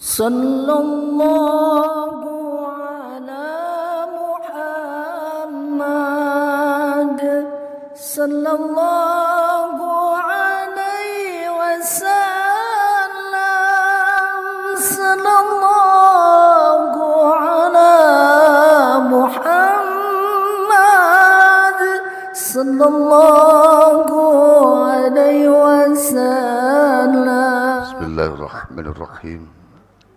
Sallallahu ala Muhammad sallallahu alaihi wasallam sallallahu ala Muhammad sallallahu alaihi wasallam. Bismillahirrahmanirrahim.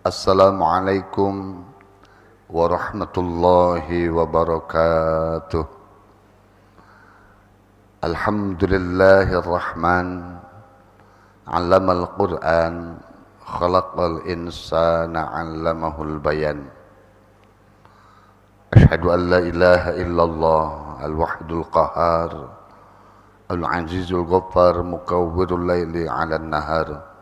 Assalamualaikum warahmatullahi wabarakatuh. Alhamdulillahirrahman. Allamal Qur'an, khalaqal insana 'allamahul bayan. Asyhadu an la ilaha illallah al-wahdul qahhar, al-'azizul ghaffar, mukawwirul laili 'alan nahar.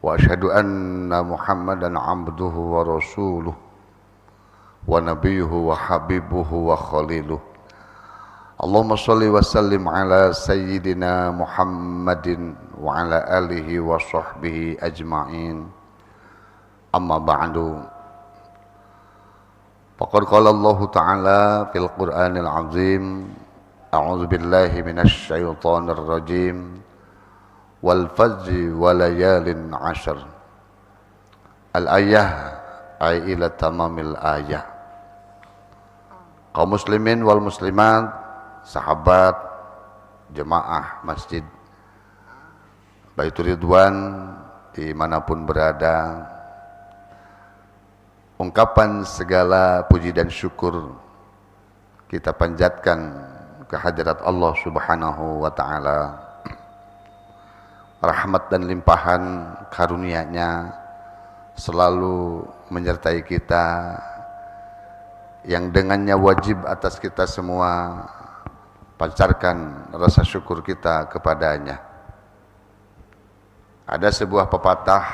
Wa asyhadu anna Muhammadan 'abduhu wa rasuluh wa nabiyuhu wa habibuhu wa khaliluh. Allahumma shalli wa sallim ala sayyidina Muhammadin wa ala alihi wa sahbihi ajma'in. Amma ba'du. Faqad qala Allah ta'ala fil Qur'anil 'azim, a'udzu billahi minasy syaithanir rajim. Wal fajri walayalin 'ashr. Al-ayah ay ila tamamil ayah. Kaum muslimin wal muslimat, sahabat jemaah masjid Baitur Ridwan dimanapun berada, ungkapan segala puji dan syukur kita panjatkan kehadirat Allah Subhanahu wa ta'ala. Rahmat dan limpahan karunia-Nya selalu menyertai kita, yang dengannya wajib atas kita semua pancarkan rasa syukur kita kepadanya. Ada sebuah pepatah,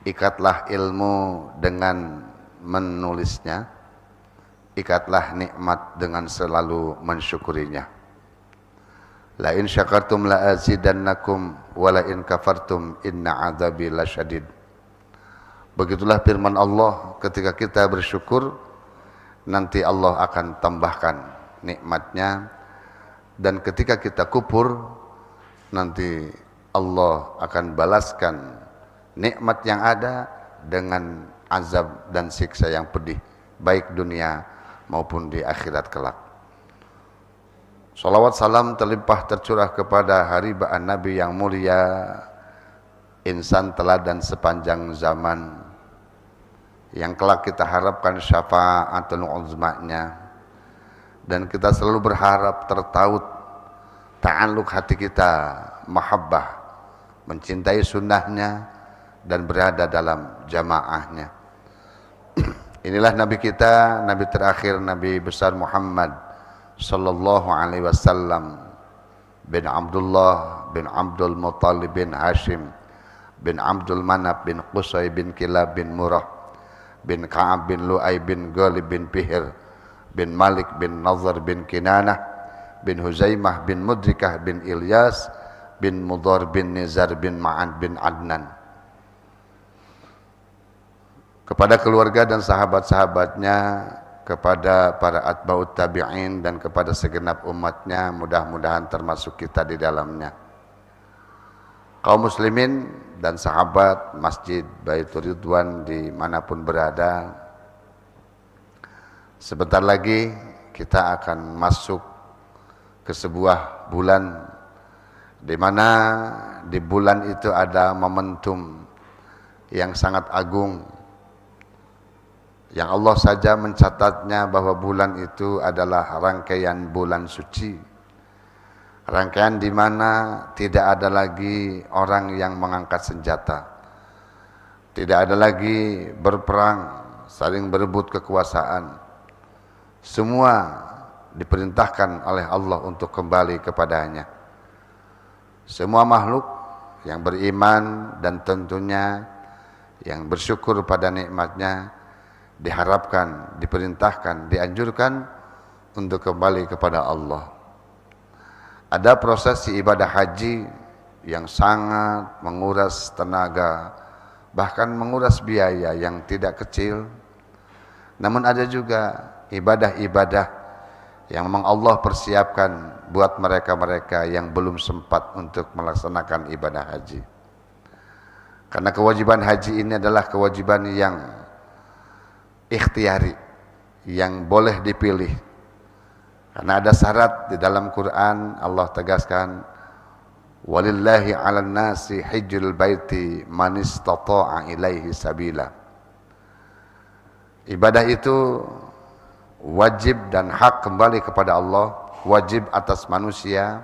ikatlah ilmu dengan menulisnya, ikatlah nikmat dengan selalu mensyukurinya. La in syakartum la azidannakum wa la in kafartum inna adzabi lasyadid. Begitulah firman Allah, ketika kita bersyukur nanti Allah akan tambahkan nikmatnya, dan ketika kita kufur nanti Allah akan balaskan nikmat yang ada dengan azab dan siksa yang pedih, baik dunia maupun di akhirat kelak. Salawat salam terlimpah tercurah kepada haribaan Nabi yang mulia, insan teladan sepanjang zaman, yang kelak kita harapkan syafaatul uzmanya, dan kita selalu berharap tertaut ta'alluq hati kita, mahabbah, mencintai sunnahnya dan berada dalam jamaahnya. Inilah Nabi kita, Nabi terakhir, Nabi besar Muhammad sallallahu alaihi wasallam bin Abdullah bin Abdul Muttalib bin Hashim bin Abdul Manaf bin Qusay bin Kilab bin Murrah bin Ka'ab bin Lu'ay bin Ghalib bin Fihr bin Malik bin Nazar bin Kinanah bin Huzaimah bin Mudrikah bin Ilyas bin Mudhar bin Nizar bin Ma'ad bin Adnan. Kepada keluarga dan sahabat-sahabatnya, kepada para atba'ut tabi'in, dan kepada segenap umatnya, mudah-mudahan termasuk kita di dalamnya. Kaum muslimin dan sahabat Masjid Baitur Ridwan dimanapun berada, sebentar lagi kita akan masuk ke sebuah bulan, di mana di bulan itu ada momentum yang sangat agung, yang Allah saja mencatatnya bahwa bulan itu adalah rangkaian bulan suci, rangkaian di mana tidak ada lagi orang yang mengangkat senjata, tidak ada lagi berperang, saling berebut kekuasaan. Semua diperintahkan oleh Allah untuk kembali kepadanya. Semua makhluk yang beriman dan tentunya yang bersyukur pada nikmatnya diharapkan, diperintahkan, dianjurkan untuk kembali kepada Allah. Ada prosesi ibadah haji yang sangat menguras tenaga, bahkan menguras biaya yang tidak kecil. Namun ada juga ibadah-ibadah yang memang Allah persiapkan buat mereka-mereka yang belum sempat untuk melaksanakan ibadah haji. Karena kewajiban haji ini adalah kewajiban yang ikhtiari, yang boleh dipilih. Karena ada syarat di dalam Quran, Allah tegaskan, walillahi 'alan nasi hajjul baiti man istata'a ilaihi sabila. Ibadah itu wajib dan hak kembali kepada Allah, wajib atas manusia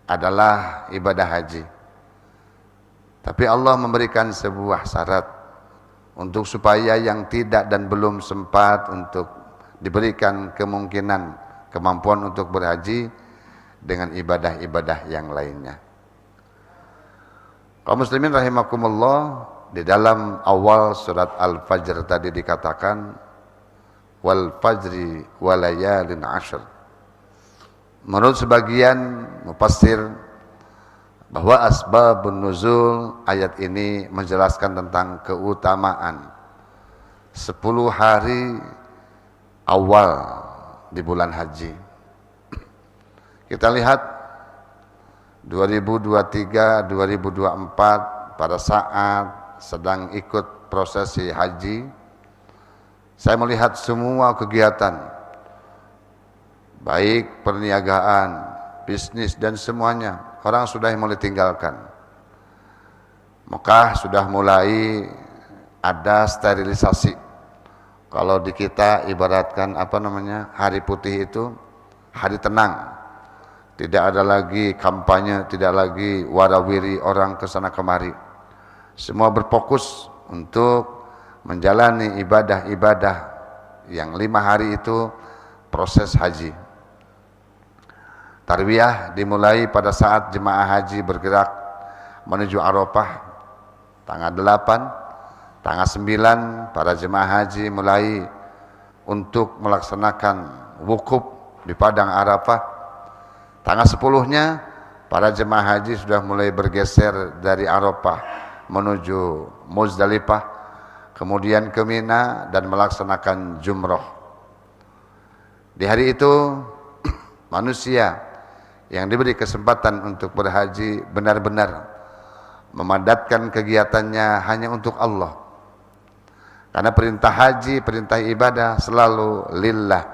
adalah ibadah haji. Tapi Allah memberikan sebuah syarat untuk supaya yang tidak dan belum sempat untuk diberikan kemampuan untuk berhaji dengan ibadah-ibadah yang lainnya. Kaum muslimin rahimakumullah, di dalam awal surat Al-Fajr tadi dikatakan wal fajri walayalin ashr. Menurut sebagian mufassir bahwa asbabun nuzul ayat ini menjelaskan tentang keutamaan 10 hari awal di bulan haji. Kita lihat 2023, 2024 pada saat sedang ikut prosesi haji, saya melihat semua kegiatan, baik perniagaan, bisnis dan semuanya, orang sudah mulai tinggalkan. Mekah sudah mulai ada sterilisasi. Kalau di kita ibaratkan hari putih itu hari tenang. Tidak ada lagi kampanye, tidak lagi warawiri orang ke sana kemari. Semua berfokus untuk menjalani ibadah-ibadah yang 5 hari itu proses haji. Tarwiyah dimulai pada saat jemaah haji bergerak menuju Arafah tanggal 8, tanggal 9 para jemaah haji mulai untuk melaksanakan wukuf di padang Arafah. Tanggal 10-nya para jemaah haji sudah mulai bergeser dari Arafah menuju Muzdalifah, kemudian ke Mina dan melaksanakan jumrah. Di hari itu manusia yang diberi kesempatan untuk berhaji benar-benar memadatkan kegiatannya hanya untuk Allah. Karena perintah haji, perintah ibadah selalu lillah,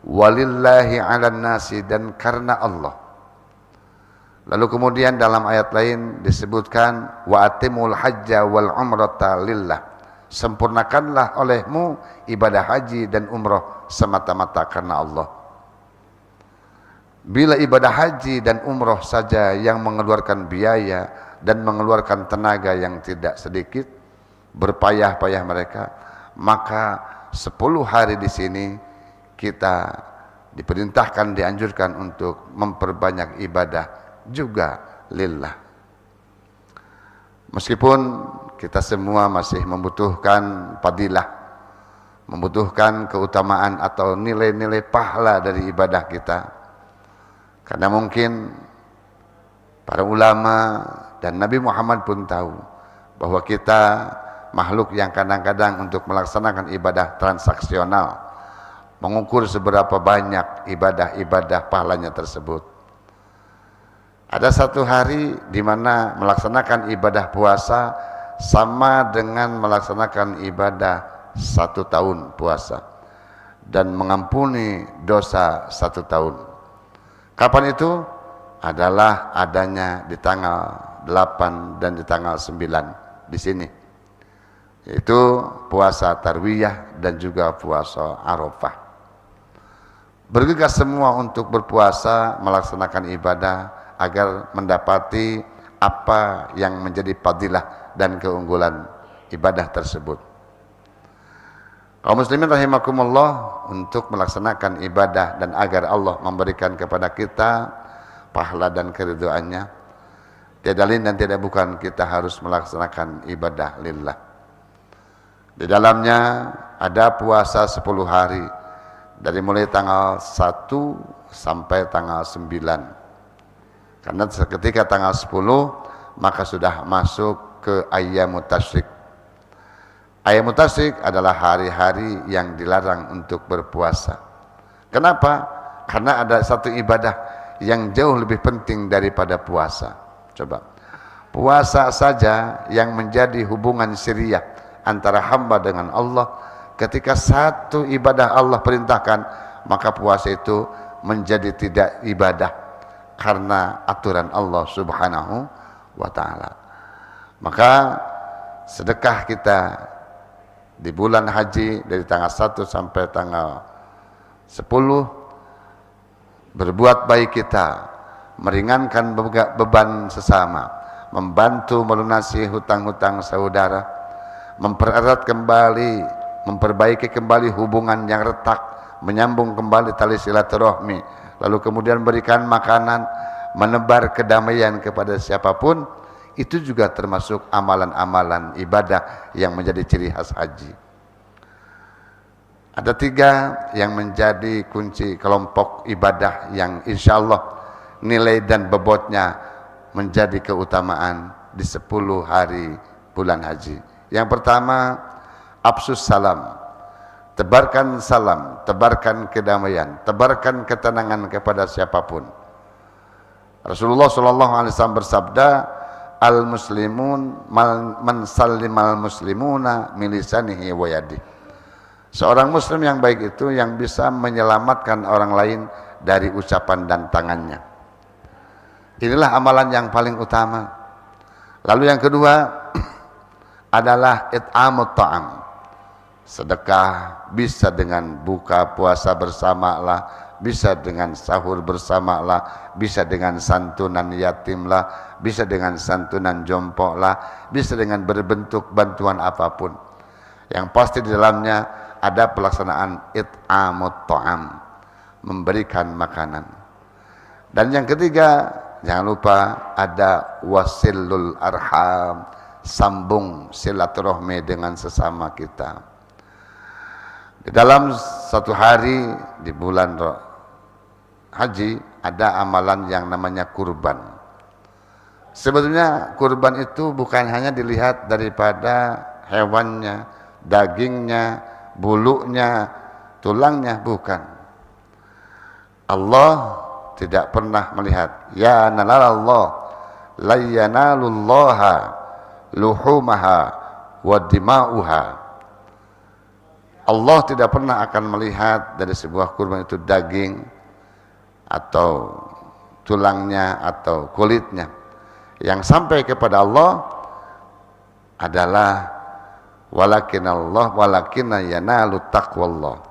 walillahi 'alan nasi, dan karena Allah. Lalu kemudian dalam ayat lain disebutkan wa atimul hajja wal umrata lillah. Sempurnakanlah olehmu ibadah haji dan umrah semata-mata karena Allah. Bila ibadah haji dan umrah saja yang mengeluarkan biaya dan mengeluarkan tenaga yang tidak sedikit, berpayah-payah mereka, maka 10 hari di sini kita diperintahkan, dianjurkan untuk memperbanyak ibadah juga lillah. Meskipun kita semua masih membutuhkan fadilah, membutuhkan keutamaan atau nilai-nilai pahala dari ibadah kita. Karena mungkin para ulama dan Nabi Muhammad pun tahu bahwa kita makhluk yang kadang-kadang untuk melaksanakan ibadah transaksional, mengukur seberapa banyak ibadah-ibadah pahalanya tersebut. Ada satu hari di mana melaksanakan ibadah puasa sama dengan melaksanakan ibadah 1 tahun puasa dan mengampuni dosa 1 tahun. Kapan itu? Adalah adanya di tanggal 8 dan di tanggal 9 di sini. Yaitu puasa Tarwiyah dan juga puasa Arafah. Bergegas semua untuk berpuasa, melaksanakan ibadah agar mendapati apa yang menjadi fadilah dan keunggulan ibadah tersebut. Kaum muslimin rahimakumullah, untuk melaksanakan ibadah dan agar Allah memberikan kepada kita pahala dan keridhaannya, tiada lain dan tidak bukan kita harus melaksanakan ibadah lillah. Di dalamnya ada puasa 10 hari dari mulai tanggal 1 sampai tanggal 9. Karena ketika tanggal 10 maka sudah masuk ke ayyamut tasyrik. Ayyamut tasyrik adalah hari-hari yang dilarang untuk berpuasa. Kenapa? Karena ada satu ibadah yang jauh lebih penting daripada puasa. Coba, puasa saja yang menjadi hubungan siriyah antara hamba dengan Allah, ketika satu ibadah Allah perintahkan, maka puasa itu menjadi tidak ibadah karena aturan Allah Subhanahu wa ta'ala. Maka sedekah kita di bulan haji dari tanggal 1 sampai tanggal 10, berbuat baik kita, meringankan beban sesama, membantu melunasi hutang-hutang saudara, mempererat kembali, memperbaiki kembali hubungan yang retak, menyambung kembali tali silaturahmi, lalu kemudian berikan makanan, menebar kedamaian kepada siapapun, itu juga termasuk amalan-amalan ibadah yang menjadi ciri khas haji. Ada 3 yang menjadi kunci kelompok ibadah yang insya Allah nilai dan bobotnya menjadi keutamaan di 10 hari bulan haji. Yang pertama, afsus salam. Tebarkan salam, tebarkan kedamaian, tebarkan ketenangan kepada siapapun. Rasulullah SAW bersabda, al-muslimun man sallimal muslimuna min lisanihi wa yadihi. Seorang muslim yang baik itu yang bisa menyelamatkan orang lain dari ucapan dan tangannya. Inilah amalan yang paling utama. Lalu yang kedua adalah it'amut ta'am. Sedekah bisa dengan buka puasa bersamalah, bisa dengan sahur bersamalah, bisa dengan santunan yatimlah, bisa dengan santunan jompoklah, bisa dengan berbentuk bantuan apapun. Yang pasti di dalamnya ada pelaksanaan it'amut ta'am, memberikan makanan. Dan yang ketiga, jangan lupa ada wasilul arham, sambung silaturahmi dengan sesama kita. Di dalam satu hari di bulan haji ada amalan yang namanya kurban. Sebetulnya kurban itu bukan hanya dilihat daripada hewannya, dagingnya, bulunya, tulangnya, bukan. Allah tidak pernah melihat. Ya nalallah la yanalullaha luhumaha wa dima'uha. Allah tidak pernah akan melihat dari sebuah kurban itu daging atau tulangnya atau kulitnya. Yang sampai kepada Allah adalah walakinna yanalu taqwallah.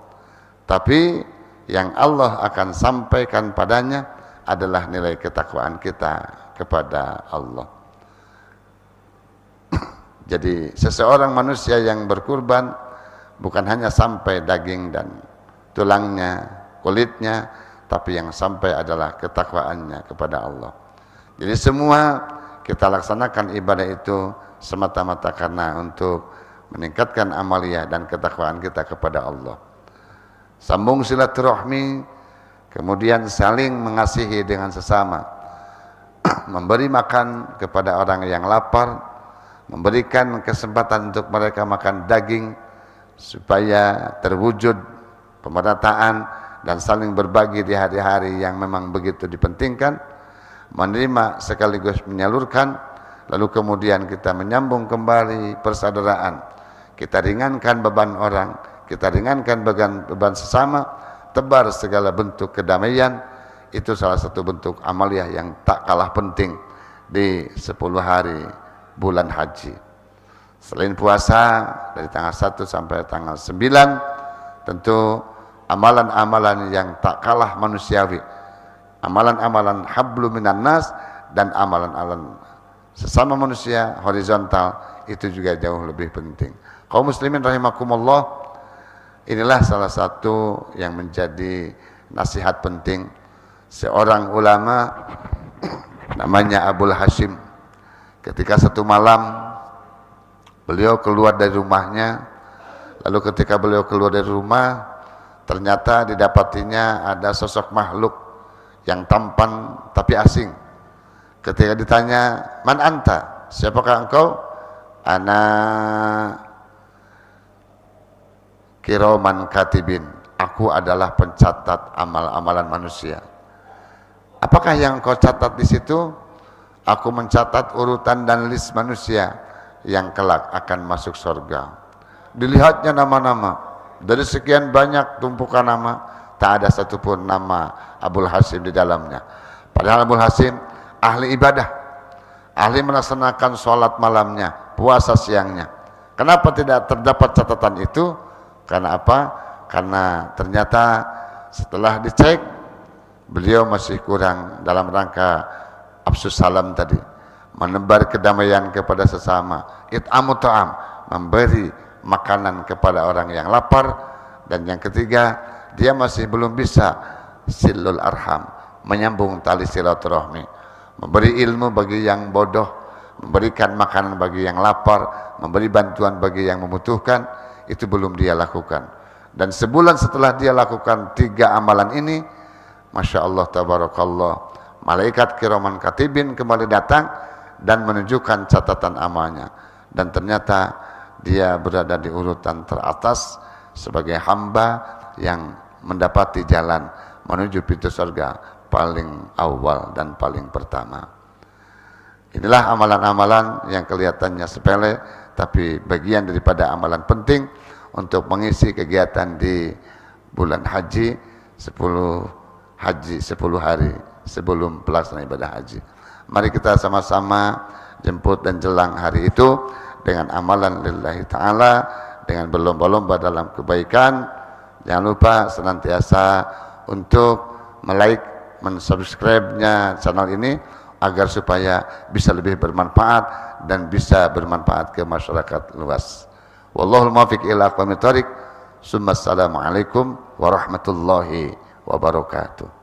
Tapi yang Allah akan sampaikan padanya adalah nilai ketakwaan kita kepada Allah. Jadi seseorang manusia yang berkurban bukan hanya sampai daging dan tulangnya, kulitnya, tapi yang sampai adalah ketakwaannya kepada Allah. Jadi semua kita laksanakan ibadah itu semata-mata karena untuk meningkatkan amaliyah dan ketakwaan kita kepada Allah. Sambung silaturahmi, kemudian saling mengasihi dengan sesama, memberi makan kepada orang yang lapar, memberikan kesempatan untuk mereka makan daging, supaya terwujud pemerataan dan saling berbagi di hari-hari yang memang begitu dipentingkan, menerima sekaligus menyalurkan, lalu kemudian kita menyambung kembali persaudaraan, kita ringankan beban orang, kita ringankan beban sesama, tebar segala bentuk kedamaian. Itu salah satu bentuk amaliyah yang tak kalah penting di 10 hari bulan haji. Selain puasa dari tanggal 1 sampai tanggal 9, tentu amalan-amalan yang tak kalah manusiawi, amalan-amalan hablu minan nas dan amalan-amalan sesama manusia horizontal itu juga jauh lebih penting. Kaum muslimin rahimakumullah, inilah salah satu yang menjadi nasihat penting seorang ulama namanya Abul Hashim. Ketika satu malam beliau keluar dari rumahnya, lalu ketika beliau keluar dari rumah, ternyata didapatinya ada sosok makhluk yang tampan tapi asing. Ketika ditanya, "Man anta?" Siapakah engkau? ana kiraman katibin, aku adalah pencatat amal-amalan manusia. Apakah yang kau catat di situ? Aku mencatat urutan dan list manusia yang kelak akan masuk surga. Dilihatnya nama-nama, dari sekian banyak tumpukan nama, tak ada satupun nama Abul Hasim di dalamnya. Padahal Abul Hasim ahli ibadah, ahli melaksanakan sholat malamnya, puasa siangnya. Kenapa tidak terdapat catatan itu? Karena apa? Karena ternyata setelah dicek, beliau masih kurang dalam rangka afsus salam tadi, menebar kedamaian kepada sesama, it'amu ta'am, memberi makanan kepada orang yang lapar, dan yang ketiga, dia masih belum bisa silul arham, menyambung tali silaturahmi, memberi ilmu bagi yang bodoh, memberikan makanan bagi yang lapar, memberi bantuan bagi yang membutuhkan, itu belum dia lakukan. Dan sebulan setelah dia lakukan 3 amalan ini, Masya Allah tabarakallah, malaikat kiraman katibin kembali datang dan menunjukkan catatan amalnya, dan ternyata dia berada di urutan teratas sebagai hamba yang mendapati jalan menuju pintu surga paling awal dan paling pertama. Inilah amalan-amalan yang kelihatannya sepele, tapi bagian daripada amalan penting untuk mengisi kegiatan di bulan haji, 10 hari sebelum pelaksanaan ibadah haji. Mari kita sama-sama jemput dan jelang hari itu dengan amalan lillahi ta'ala, dengan berlomba-lomba dalam kebaikan. Jangan lupa senantiasa untuk like, mensubscribe-nya channel ini agar supaya bisa lebih bermanfaat dan bisa bermanfaat ke masyarakat luas. Wallahul muwaffiq ila aqwamit thoriq. Assalamualaikum warahmatullahi wabarakatuh.